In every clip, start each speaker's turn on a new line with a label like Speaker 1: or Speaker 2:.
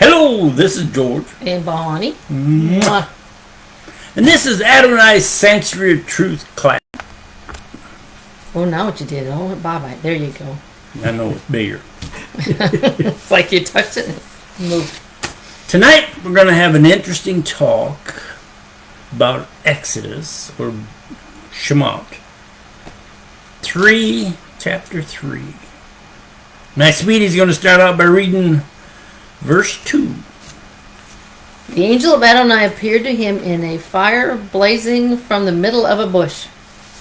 Speaker 1: Hello, this is George.
Speaker 2: And Bonnie.
Speaker 1: Mwah. And this is Adonai's Sanctuary of Truth class.
Speaker 2: Oh, now what you did. Oh, bye-bye. There you go.
Speaker 1: I know it's bigger.
Speaker 2: It's like you touched it and moved.
Speaker 1: Tonight, we're going to have an interesting talk about Exodus, or Shemot. Chapter 3. My sweetie's going to start out by reading verse 2.
Speaker 2: The angel of Adonia appeared to him in a fire blazing from the middle of a bush.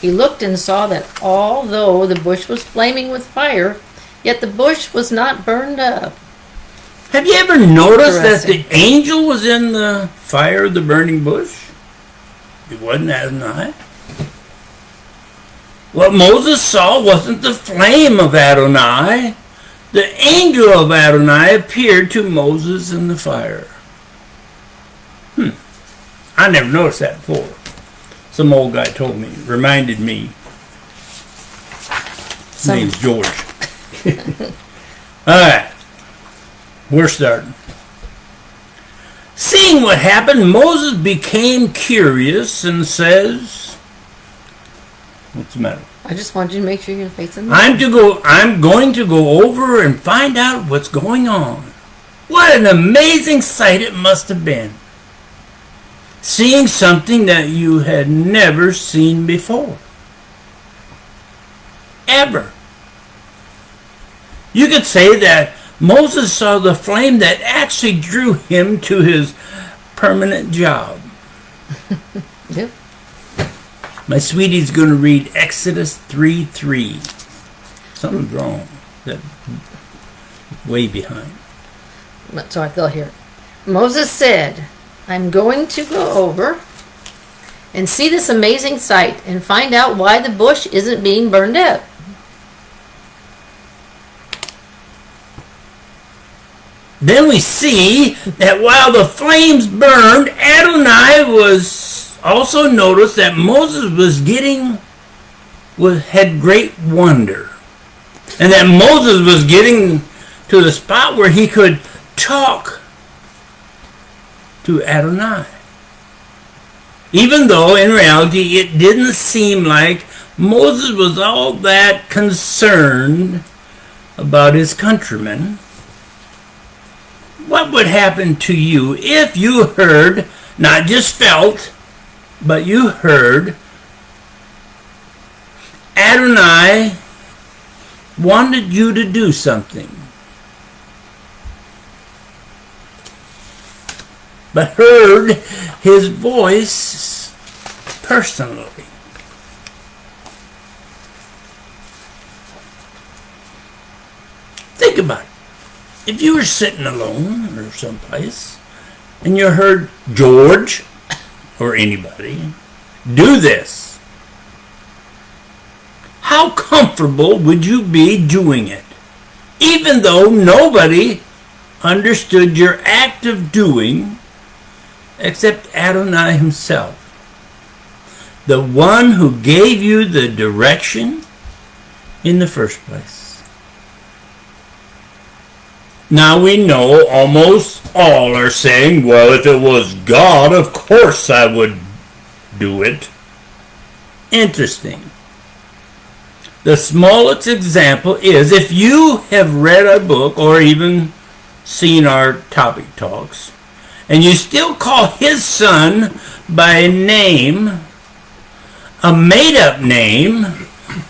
Speaker 2: He looked and saw that although the bush was flaming with fire, yet the bush was not burned up.
Speaker 1: Have you ever noticed that the angel was in the fire of the burning bush? It wasn't Adonai. What Moses saw wasn't the flame of Adonai. The angel of Adonai appeared to Moses in the fire. I never noticed that before. Some old guy told me, reminded me. His name's George. Alright, we're starting. Seeing what happened, Moses became curious and says, what's the matter?
Speaker 2: I just wanted you to make sure you're facing them.
Speaker 1: I'm going to go over and find out what's going on. What an amazing sight it must have been. Seeing something that you had never seen before. Ever. You could say that Moses saw the flame that actually drew him to his permanent job.
Speaker 2: Yep.
Speaker 1: My sweetie's going to read Exodus 3:3. Something's wrong. That's way behind.
Speaker 2: So I feel here. Moses said, I'm going to go over and see this amazing sight and find out why the bush isn't being burned up.
Speaker 1: Then we see that while the flames burned, Adonai was also noticed that Moses had great wonder. And that Moses was getting to the spot where he could talk to Adonai. Even though in reality it didn't seem like Moses was all that concerned about his countrymen. What would happen to you if you heard, not just felt, but you heard Adonai wanted you to do something, but heard his voice personally? Think about it. If you were sitting alone or someplace and you heard George or anybody do this, how comfortable would you be doing it, even though nobody understood your act of doing except Adonai himself, the one who gave you the direction in the first place? Now we know almost all are saying, well, if it was God, of course I would do it. Interesting. The smallest example is if you have read a book or even seen our topic talks, and you still call his son by a name, a made-up name,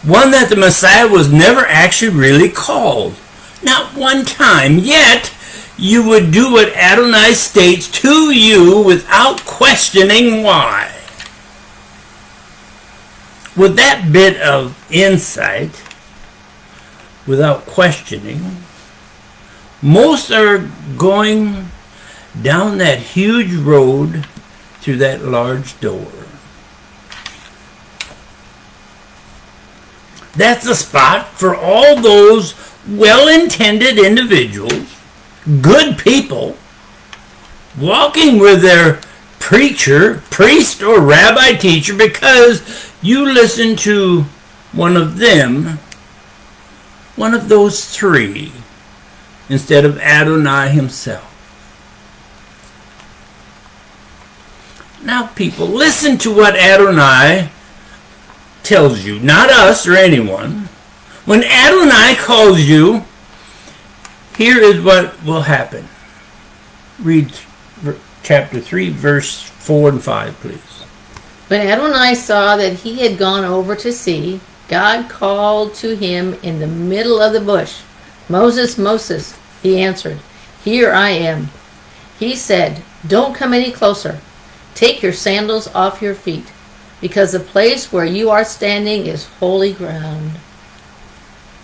Speaker 1: one that the Messiah was never actually really called. Not one time, yet you would do what Adonai states to you without questioning why. With that bit of insight, without questioning, most are going down that huge road through that large door. That's the spot for all those well-intended individuals, good people, walking with their preacher, priest, or rabbi teacher because you listen to one of them, one of those three, instead of Adonai himself. Now, people, listen to what Adonai tells you, not us or anyone. When Adonai calls you, here is what will happen. Read chapter 3, verse 4 and 5, please.
Speaker 2: When Adonai saw that he had gone over to see, God called to him in the middle of the bush, "Moses, Moses." He answered, "Here I am." He said, "Don't come any closer. Take your sandals off your feet, because the place where you are standing is holy ground."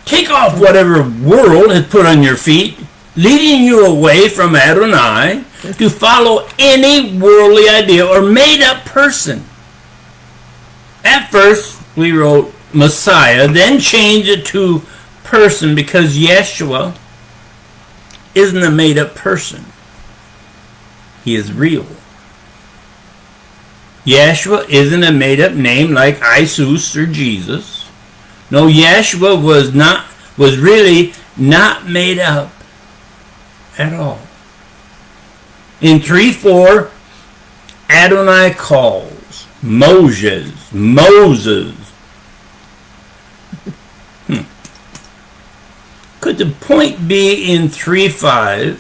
Speaker 1: Take off whatever world has put on your feet, leading you away from Adonai to follow any worldly idea or made-up person. At first, we wrote Messiah, then changed it to person because Yeshua isn't a made-up person. He is real. Yeshua isn't a made-up name like Isus or Jesus. No, Yeshua was really not made up at all. In 3:4, Adonai calls Moses. Could the point be in 3:5?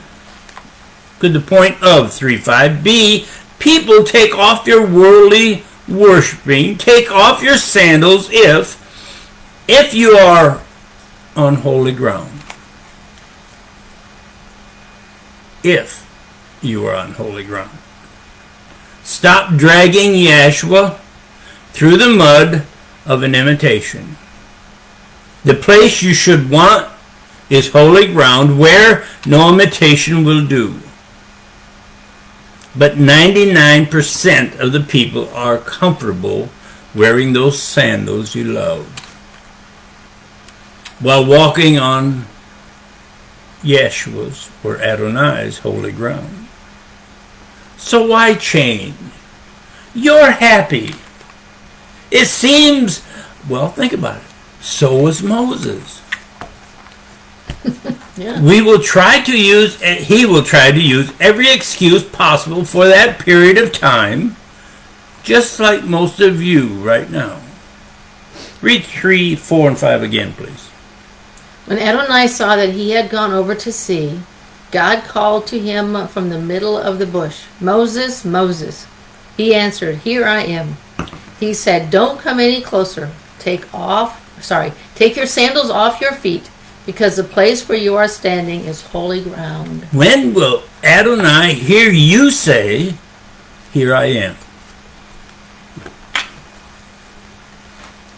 Speaker 1: Could the point of 3:5 be people take off your worldly worshiping, take off your sandals if you are on holy ground? If you are on holy ground. Stop dragging Yeshua through the mud of an imitation. The place you should want is holy ground where no imitation will do. But 99% of the people are comfortable wearing those sandals you love while walking on Yeshua's or Adonai's holy ground. So why change? You're happy. It seems, well, think about it. So was Moses.
Speaker 2: Yeah.
Speaker 1: He will try to use every excuse possible for that period of time, just like most of you right now. Read 3, 4, and 5 again, please.
Speaker 2: When Adonai saw that he had gone over to see, God called to him from the middle of the bush, "Moses, Moses." He answered, "Here I am." He said, "Don't come any closer. Take your sandals off your feet, because the place where you are standing is holy ground."
Speaker 1: When will Adonai hear you say, "Here I am"?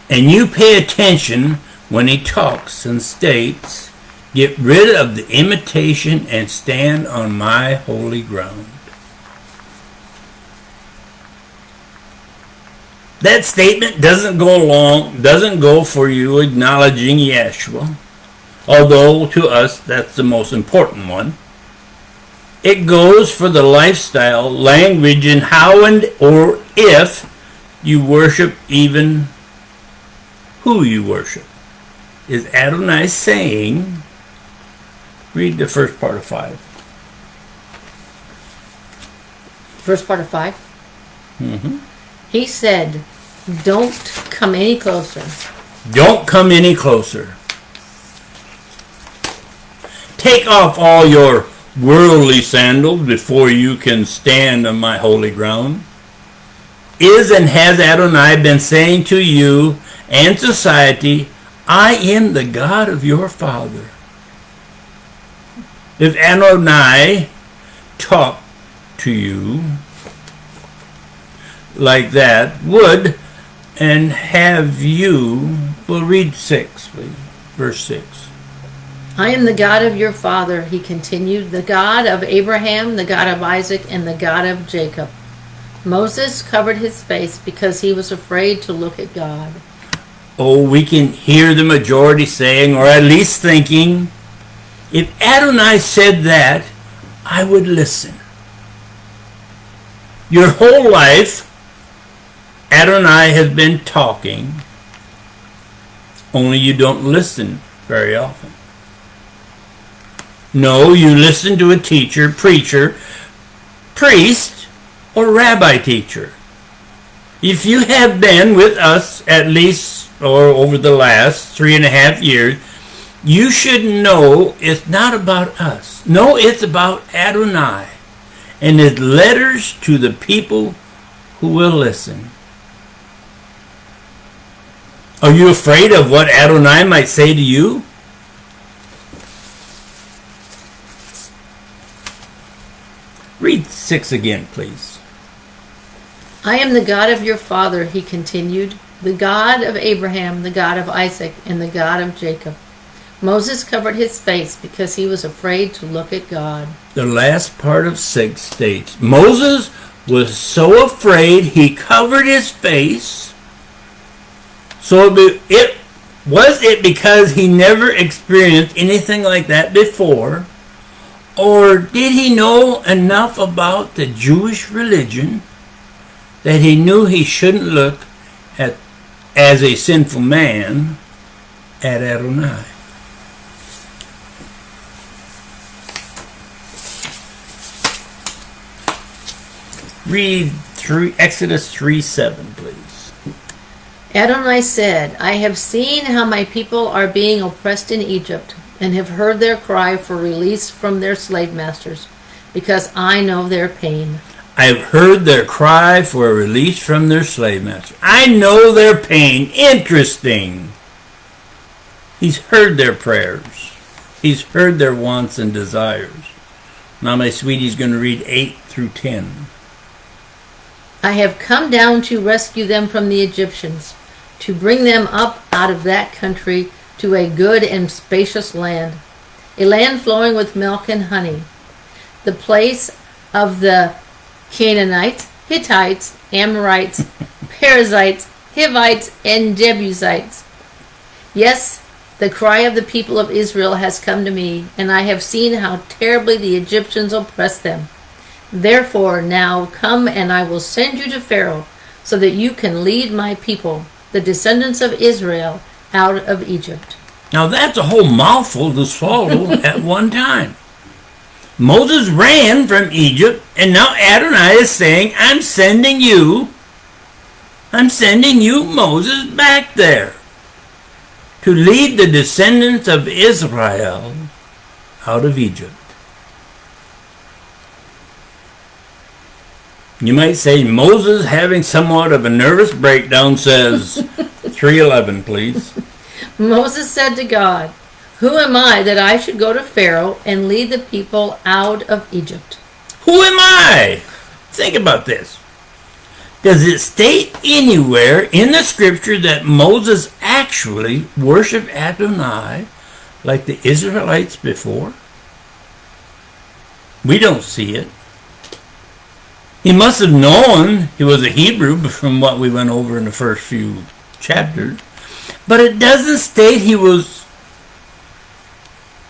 Speaker 1: And you pay attention when he talks and states, "Get rid of the imitation and stand on my holy ground." That statement doesn't go for you acknowledging Yeshua, although to us that's the most important one. It goes for the lifestyle, language, and how and or if you worship, even who you worship. Is Adonai saying, read the first part of 5.
Speaker 2: First part of 5?
Speaker 1: Mm-hmm.
Speaker 2: He said, "Don't come any closer."
Speaker 1: Don't come any closer. Take off all your worldly sandals before you can stand on my holy ground. Is and has Adonai been saying to you and society, "I am the God of your father"? If Adonai talked to you like that, would and have you, well, read 6, please, verse 6.
Speaker 2: "I am the God of your father," he continued, "the God of Abraham, the God of Isaac, and the God of Jacob." Moses covered his face because he was afraid to look at God.
Speaker 1: Oh, we can hear the majority saying, or at least thinking, if Adonai said that, I would listen. Your whole life, Adonai has been talking, only you don't listen very often. No, you listen to a teacher, preacher, priest, or rabbi teacher. If you have been with us at least or over the last 3.5 years, you should know it's not about us. No, it's about Adonai and his letters to the people who will listen. Are you afraid of what Adonai might say to you? Read 6 again, please.
Speaker 2: I am the God of your father, he continued, the God of Abraham, the God of Isaac, and the God of Jacob. Moses covered his face because he was afraid to look at God.
Speaker 1: The last part of 6 states, Moses was so afraid he covered his face. So was it because he never experienced anything like that before? Or did he know enough about the Jewish religion that he knew he shouldn't look at, as a sinful man, at Adonai? Read Exodus 3:7, please.
Speaker 2: Adonai said, I have seen how my people are being oppressed in Egypt, and have heard their cry for release from their slave masters, because I know their pain.
Speaker 1: I've heard their cry for a release from their slave masters. I know their pain. Interesting. He's heard their prayers. He's heard their wants and desires. Now my sweetie's going to read 8 through 10.
Speaker 2: I have come down to rescue them from the Egyptians, to bring them up out of that country to a good and spacious land, a land flowing with milk and honey, the place of the Canaanites, Hittites, Amorites, Perizzites, Hivites, and Jebusites. Yes, the cry of the people of Israel has come to me, and I have seen how terribly the Egyptians oppress them. Therefore now come, and I will send you to Pharaoh, so that you can lead my people, the descendants of Israel, out of Egypt.
Speaker 1: Now that's a whole mouthful to swallow at one time. Moses ran from Egypt, and now Adonai is saying, I'm sending you, Moses, back there to lead the descendants of Israel out of Egypt. You might say Moses, having somewhat of a nervous breakdown, says, 3:11, please.
Speaker 2: Moses said to God, who am I that I should go to Pharaoh and lead the people out of Egypt?
Speaker 1: Who am I? Think about this. Does it state anywhere in the scripture that Moses actually worshiped Adonai like the Israelites before? We don't see it. He must have known he was a Hebrew from what we went over in the first few chapters. But it doesn't state he was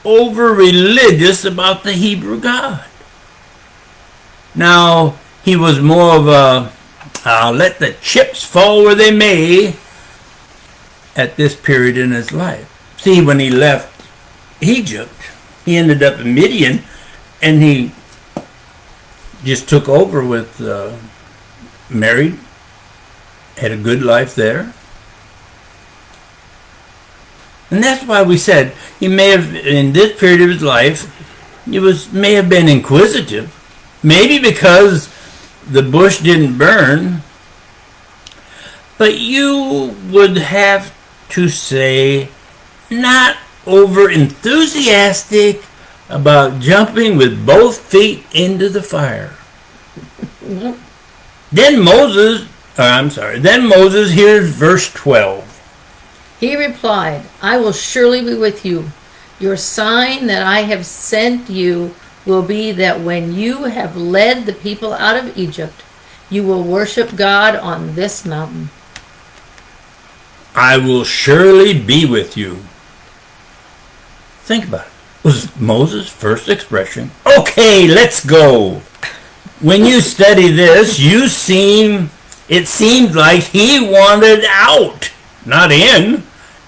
Speaker 1: over religious about the Hebrew God. Now, he was more of a, I'll let the chips fall where they may at this period in his life. See, when he left Egypt, he ended up in Midian, and he just took over with, married, had a good life there. And that's why we said he may have, in this period of his life, may have been inquisitive. Maybe because the bush didn't burn. But you would have to say not over enthusiastic about jumping with both feet into the fire. Then Moses hears verse 12.
Speaker 2: He replied, I will surely be with you. Your sign that I have sent you will be that when you have led the people out of Egypt, you will worship God on this mountain.
Speaker 1: I will surely be with you. Think about it. Was Moses' first expression, okay, let's go. When you study this, it seems like he wanted out, not in.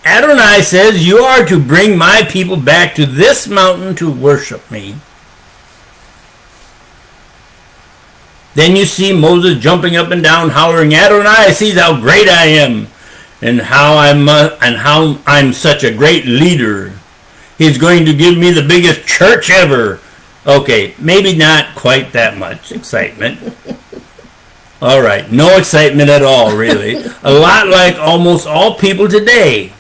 Speaker 1: Adonai says, you are to bring my people back to this mountain to worship me. Then you see Moses jumping up and down, hollering, "Adonai sees how great I am, and how I'm such a great leader. He's going to give me the biggest church ever." Okay, maybe not quite that much excitement. All right, no excitement at all, really. A lot like almost all people today.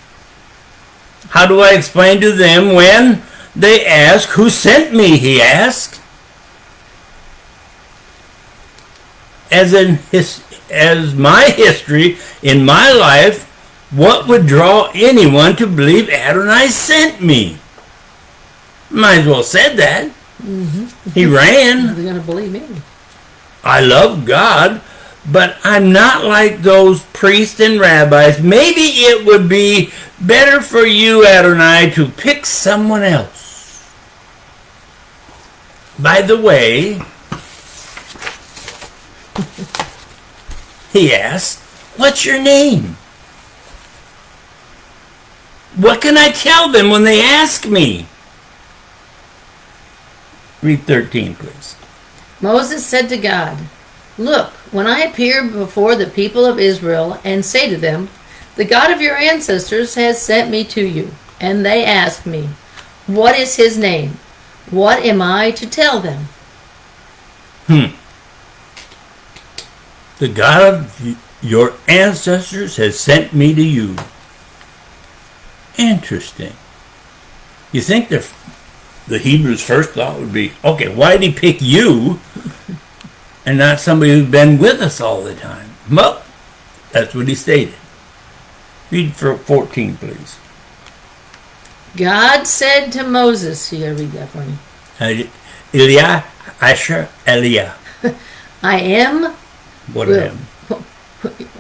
Speaker 1: How do I explain to them when they ask, "Who sent me?" he asked. As my history in my life, what would draw anyone to believe Adonai sent me? Might as well said that. He ran.
Speaker 2: They're going to believe me.
Speaker 1: I love God, but I'm not like those priests and rabbis. Maybe it would be better for you, Adonai, to pick someone else. By the way, he asked, "What's your name? What can I tell them when they ask me?" Read 13, please.
Speaker 2: Moses said to God, "Look, when I appear before the people of Israel and say to them, 'The God of your ancestors has sent me to you,' and they ask me, 'What is his name?' what am I to tell them?"
Speaker 1: The God of your ancestors has sent me to you. Interesting. You think the Hebrews' first thought would be, okay, why did he pick you and not somebody who's been with us all the time? Well, that's what he stated. Read 14, please.
Speaker 2: God said to Moses, you gotta read that for me.
Speaker 1: Eliah, Asher, Eliah.
Speaker 2: I am.
Speaker 1: What I am.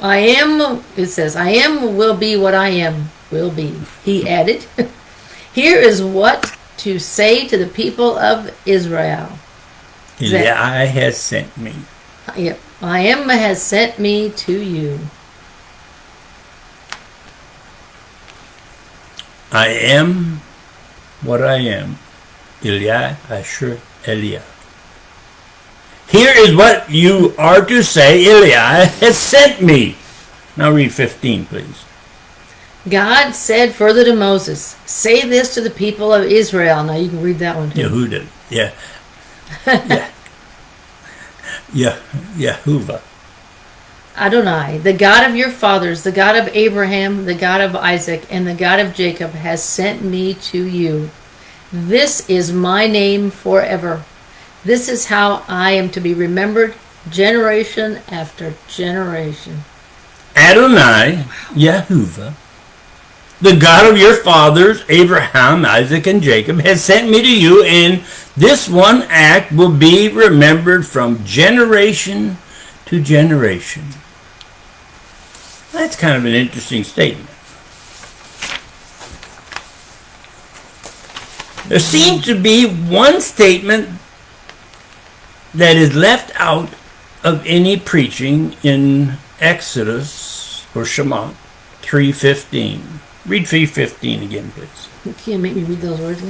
Speaker 2: I am, it says, I am will be what I am will be. He added, here is what to say to the people of Israel.
Speaker 1: Eliah has sent me.
Speaker 2: Yep. I am has sent me to you.
Speaker 1: I am what I am. Eliah, Asher, Eliah. Here is what you are to say, Eliah has sent me. Now read 15, please.
Speaker 2: God said further to Moses, say this to the people of Israel. Now you can read that one too.
Speaker 1: Yehuda. Yeah. Yahuwah.
Speaker 2: Adonai, the God of your fathers, the God of Abraham, the God of Isaac, and the God of Jacob has sent me to you. This is my name forever. This is how I am to be remembered generation after generation.
Speaker 1: Adonai, Yahuwah, the God of your fathers, Abraham, Isaac, and Jacob, has sent me to you, and this one act will be remembered from generation to generation. That's kind of an interesting statement. There seems to be one statement that is left out of any preaching in Exodus or Shema 3:15. Read 3:15 again, please.
Speaker 2: You can't make me read those words.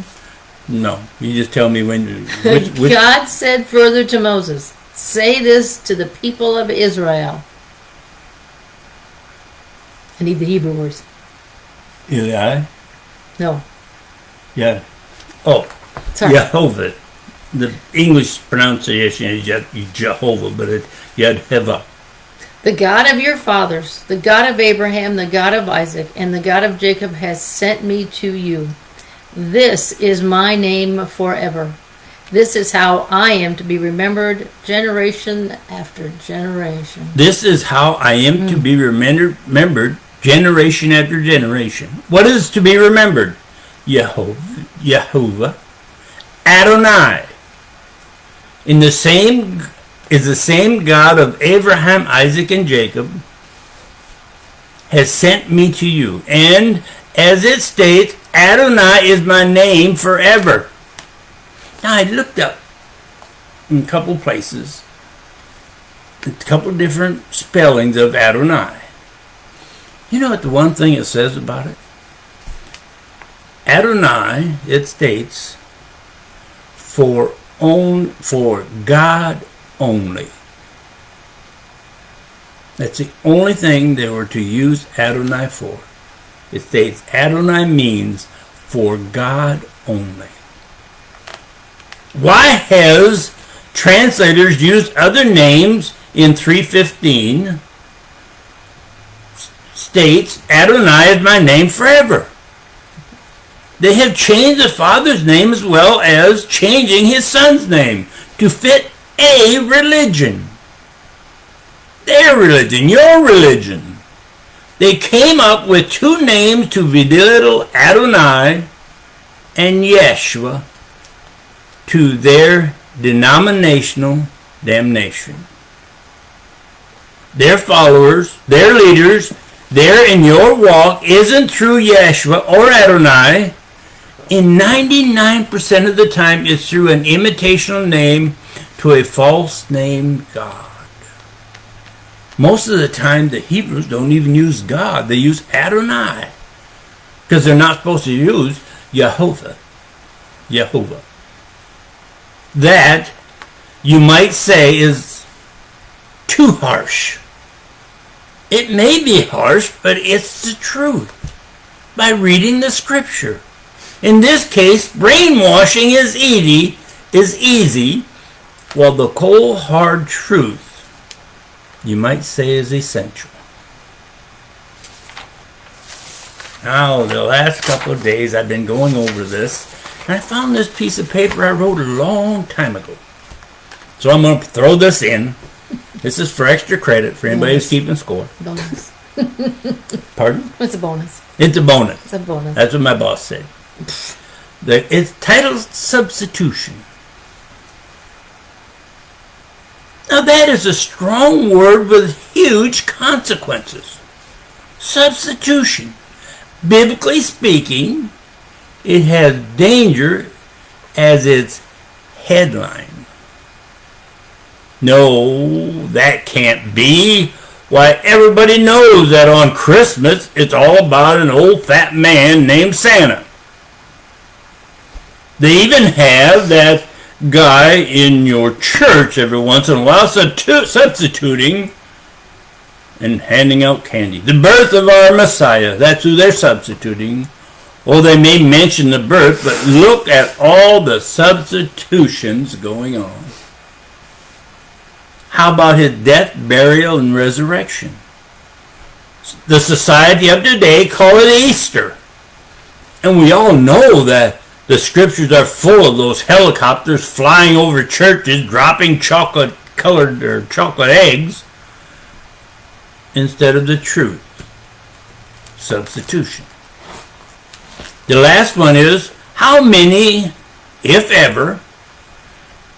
Speaker 1: No, you just tell me when. Which
Speaker 2: God said further to Moses, say this to the people of Israel. I need the Hebrew words.
Speaker 1: Eli?
Speaker 2: No.
Speaker 1: Yeah. Oh,
Speaker 2: Sorry.
Speaker 1: Yehovah. The English pronunciation is Jehovah, but it's Yadheva.
Speaker 2: The God of your fathers, the God of Abraham, the God of Isaac, and the God of Jacob has sent me to you. This is my name forever. This is how I am to be remembered generation after generation.
Speaker 1: This is how I am to be remembered generation after generation. What is to be remembered? Yehovah, Adonai. Is the same God of Abraham, Isaac, and Jacob has sent me to you. And as it states, Adonai is my name forever. Now I looked up in a couple places, a couple different spellings of Adonai. You know what the one thing it says about it? Adonai, it states, for God only. That's the only thing they were to use Adonai for. It states Adonai means for God only. Why has translators used other names in 3:15? States Adonai is my name forever. They have changed the Father's name as well as changing his Son's name to fit a religion. Their religion, your religion. They came up with two names to belittle Adonai and Yeshua to their denominational damnation. Their followers, their leaders, there in your walk isn't through Yeshua or Adonai. In 99% of the time, it's through an imitational name to a false named God. Most of the time, the Hebrews don't even use God. They use Adonai. Because they're not supposed to use Jehovah. That, you might say, is too harsh. It may be harsh, but it's the truth. By reading the scripture. In this case, brainwashing is easy, while the cold, hard truth, you might say, is essential. Now, the last couple of days I've been going over this, and I found this piece of paper I wrote a long time ago. So I'm going to throw this in. This is for extra credit for anybody who's keeping score.
Speaker 2: Bonus.
Speaker 1: Pardon?
Speaker 2: It's a bonus.
Speaker 1: It's a bonus.
Speaker 2: It's a bonus.
Speaker 1: That's what my boss said. It's titled Substitution. Now that is a strong word with huge consequences. Substitution. Biblically speaking, it has danger as its headline. No, that can't be. Why, everybody knows that on Christmas it's all about an old fat man named Santa. They even have that guy in your church every once in a while substituting and handing out candy. The birth of our Messiah, that's who they're substituting. Oh, they may mention the birth, but look at all the substitutions going on. How about his death, burial, and resurrection? The society of today call it Easter. And we all know that the scriptures are full of those helicopters flying over churches, dropping chocolate-colored or chocolate eggs instead of the truth. Substitution. The last one is, how many, if ever,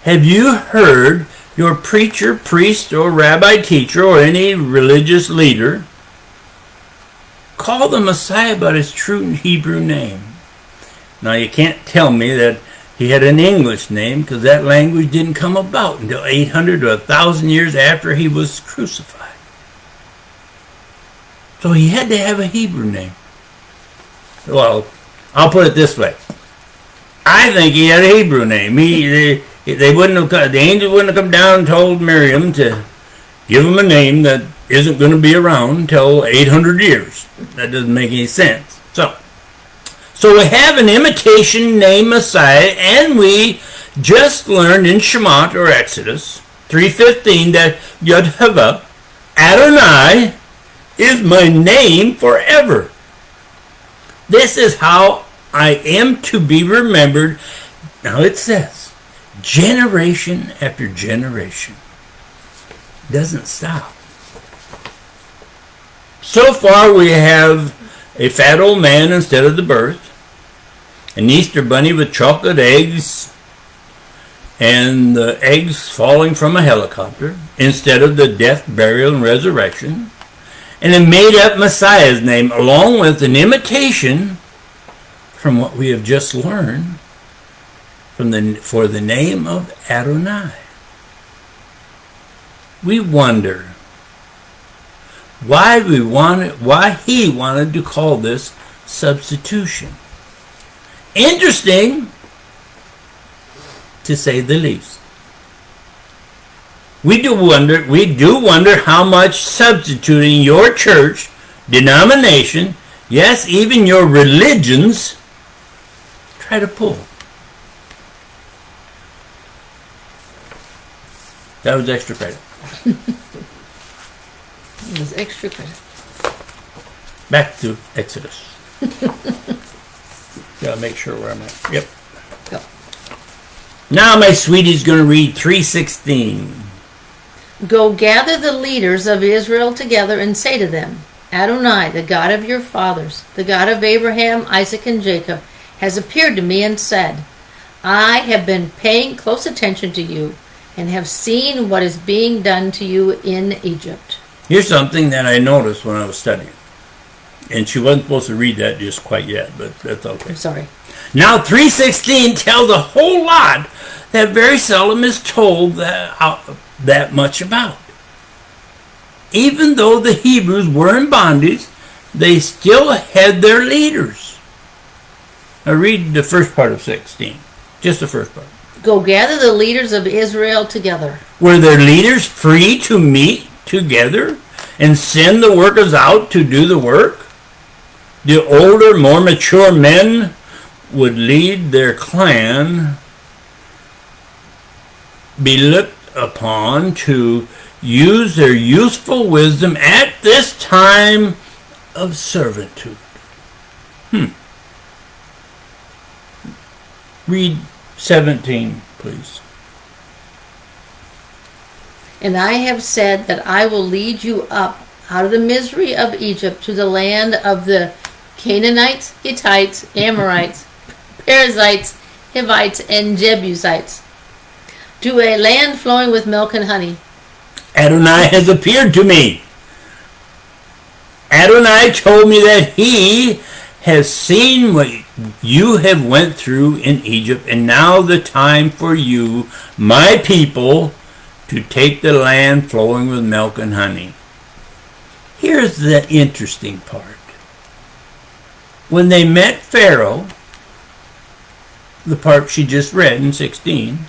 Speaker 1: have you heard your preacher, priest, or rabbi teacher, or any religious leader call the Messiah by his true Hebrew name? Now, you can't tell me that he had an English name, because that language didn't come about until 800 to 1,000 years after he was crucified. So he had to have a Hebrew name. Well, I'll put it this way. I think he had a Hebrew name. They wouldn't have, the angel wouldn't have come down and told Miriam to give him a name that isn't going to be around until 800 years. That doesn't make any sense. So we have an imitation named Messiah, and we just learned in Shemot or Exodus 3:15 that Yod-Hava, Adonai, is my name forever. This is how I am to be remembered. Now it says, generation after generation. Doesn't stop. So far we have a fat old man instead of the birth, an Easter bunny with chocolate eggs, and the eggs falling from a helicopter instead of the death, burial, and resurrection, and a made-up Messiah's name, along with an imitation from what we have just learned for the name of Adonai. We wonder why he wanted to call this substitution. Interesting, to say the least. We do wonder how much substituting your church, denomination, yes, even your religions, try to pull. That was extra credit.
Speaker 2: It was extra credit.
Speaker 1: Back to Exodus. Gotta make sure where I'm at. Yep.
Speaker 2: Go.
Speaker 1: Now my sweetie's gonna read 3:16.
Speaker 2: Go gather the leaders of Israel together and say to them, Adonai, the God of your fathers, the God of Abraham, Isaac, and Jacob, has appeared to me and said, I have been paying close attention to you and have seen what is being done to you in Egypt.
Speaker 1: Here's something that I noticed when I was studying. And she wasn't supposed to read that just quite yet, but that's okay.
Speaker 2: I'm sorry.
Speaker 1: Now 3:16 tells a whole lot that very seldom is told that much about. Even though the Hebrews were in bondage, they still had their leaders. Now read the first part of 16. Just the first part.
Speaker 2: Go gather the leaders of Israel together.
Speaker 1: Were their leaders free to meet together and send the workers out to do the work? The older, more mature men would lead their clan, be looked upon to use their useful wisdom at this time of servitude. Read 17, please.
Speaker 2: And I have said that I will lead you up out of the misery of Egypt to the land of the Canaanites, Hittites, Amorites, Perizzites, Hivites, and Jebusites, to a land flowing with milk and honey.
Speaker 1: Adonai has appeared to me. Adonai told me that he has seen what you have went through in Egypt, and now the time for you, my people, to take the land flowing with milk and honey. Here's the interesting part. When they met Pharaoh, the part she just read in 16,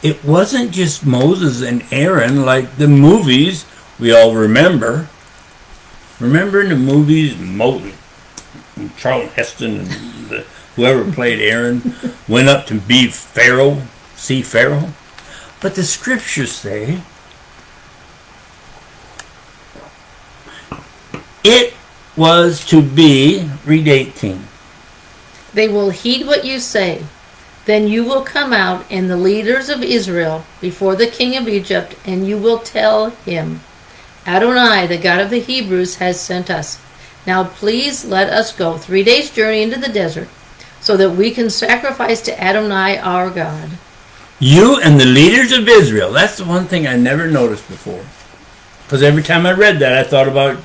Speaker 1: it wasn't just Moses and Aaron like the movies we all remember. Remember in the movies, Moses, Charlton Heston and whoever played Aaron went up to be Pharaoh, see Pharaoh? But the scriptures say it was to be, read 18.
Speaker 2: They will heed what you say. Then you will come out and the leaders of Israel before the king of Egypt, and you will tell him, Adonai, the God of the Hebrews, has sent us. Now please let us go 3 days' journey into the desert, so that we can sacrifice to Adonai our God.
Speaker 1: You and the leaders of Israel. That's the one thing I never noticed before. Because every time I read that, I thought about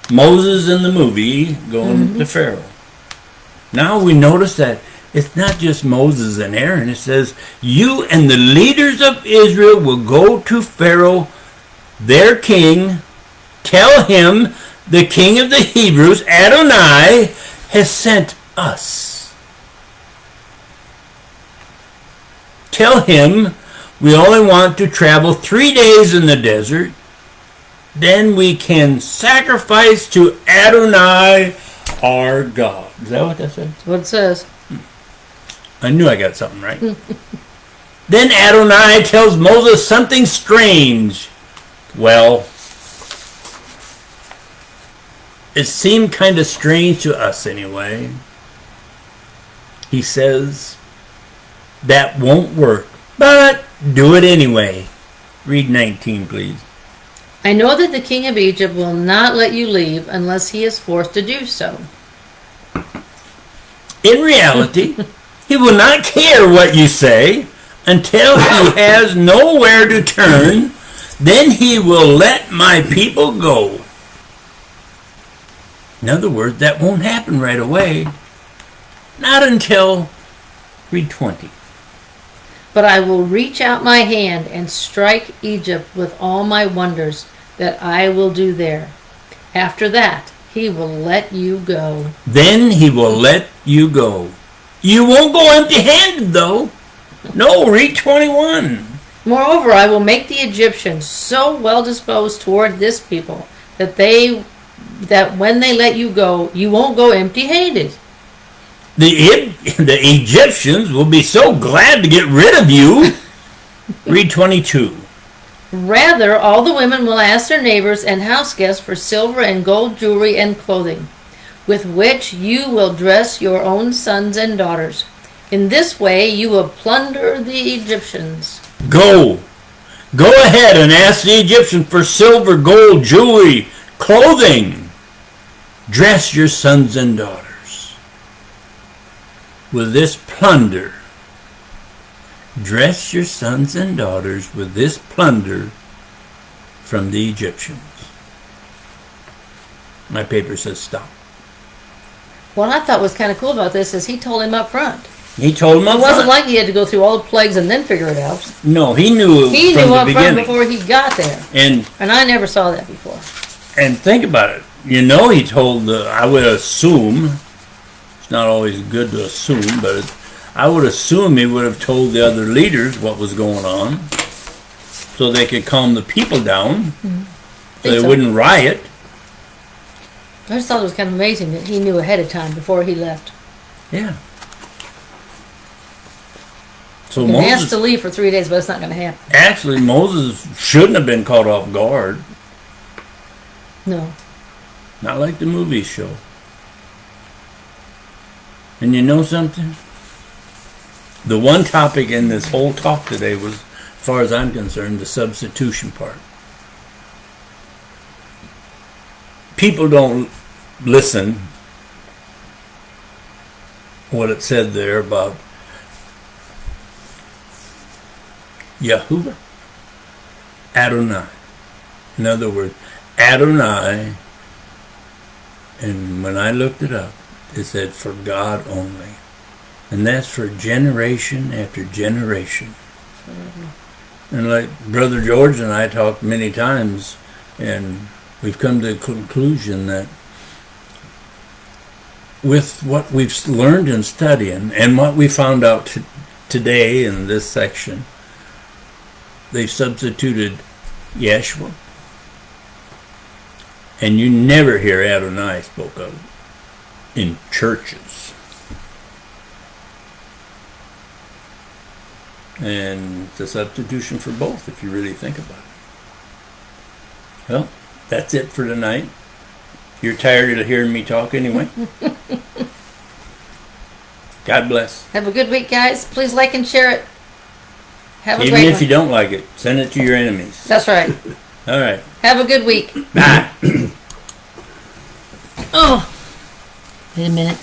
Speaker 1: Moses in the movie going to Pharaoh. Now we notice that it's not just Moses and Aaron. It says, you and the leaders of Israel will go to Pharaoh, their king, tell him the king of the Hebrews, Adonai, has sent us. Tell him we only want to travel 3 days in the desert. Then we can sacrifice to Adonai our God. Is that what that says?
Speaker 2: That's what it says.
Speaker 1: I knew I got something right. Then Adonai tells Moses something strange. Well, it seemed kind of strange to us anyway. He says, that won't work, but do it anyway. Read 19, please.
Speaker 2: I know that the king of Egypt will not let you leave unless he is forced to do so.
Speaker 1: In reality, he will not care what you say until he has nowhere to turn. Then he will let my people go. In other words, that won't happen right away. Not until, read 20.
Speaker 2: But I will reach out my hand and strike Egypt with all my wonders that I will do there. After that, he will let you go.
Speaker 1: Then he will let you go. You won't go empty-handed, though. No, read 21.
Speaker 2: Moreover, I will make the Egyptians so well disposed toward this people that when they let you go, you won't go empty-handed.
Speaker 1: The Egyptians will be so glad to get rid of you. Read 22.
Speaker 2: Rather, all the women will ask their neighbors and house guests for silver and gold jewelry and clothing, with which you will dress your own sons and daughters. In this way, you will plunder the Egyptians.
Speaker 1: Go ahead and ask the Egyptians for silver, gold, jewelry, clothing. Dress your sons and daughters with this plunder. Dress your sons and daughters with this plunder from the Egyptians. My paper says stop.
Speaker 2: What I thought was kind of cool about this is he told him up front.
Speaker 1: He told him up
Speaker 2: It
Speaker 1: front.
Speaker 2: wasn't like he had to go through all the plagues and then figure it out.
Speaker 1: No, he knew
Speaker 2: He
Speaker 1: from
Speaker 2: knew
Speaker 1: the
Speaker 2: up front
Speaker 1: beginning.
Speaker 2: before he got there.
Speaker 1: And
Speaker 2: I never saw that before.
Speaker 1: And think about it. You know, he told I would assume, it's not always good to assume, but I would assume he would have told the other leaders what was going on so they could calm the people down, so they wouldn't riot.
Speaker 2: I just thought it was kind of amazing that he knew ahead of time before he left.
Speaker 1: Yeah. So
Speaker 2: He
Speaker 1: Moses
Speaker 2: asked to leave for 3 days, but it's not going to happen.
Speaker 1: actually Moses shouldn't have been caught off guard,
Speaker 2: No.
Speaker 1: not like the movies show. And you know something? The one topic in this whole talk today was, as far as I'm concerned, the substitution part. People don't listen what it said there about Yahuwah, Adonai. In other words, Adonai, and when I looked it up, it said for God only. And that's for generation after generation. And like Brother George and I talked many times, and we've come to the conclusion that with what we've learned in studying and what we found out today in this section, they substituted Yeshua. And you never hear Adonai spoke of in churches. And it's a substitution for both if you really think about it. Well, that's it for tonight. You're tired of hearing me talk anyway. God bless.
Speaker 2: Have a good week, guys. Please like and share it. Have a
Speaker 1: Even
Speaker 2: great
Speaker 1: if
Speaker 2: one.
Speaker 1: you don't like it, send it to your enemies.
Speaker 2: That's right.
Speaker 1: All right.
Speaker 2: Have a good week.
Speaker 1: Bye.
Speaker 2: Oh. Wait a minute.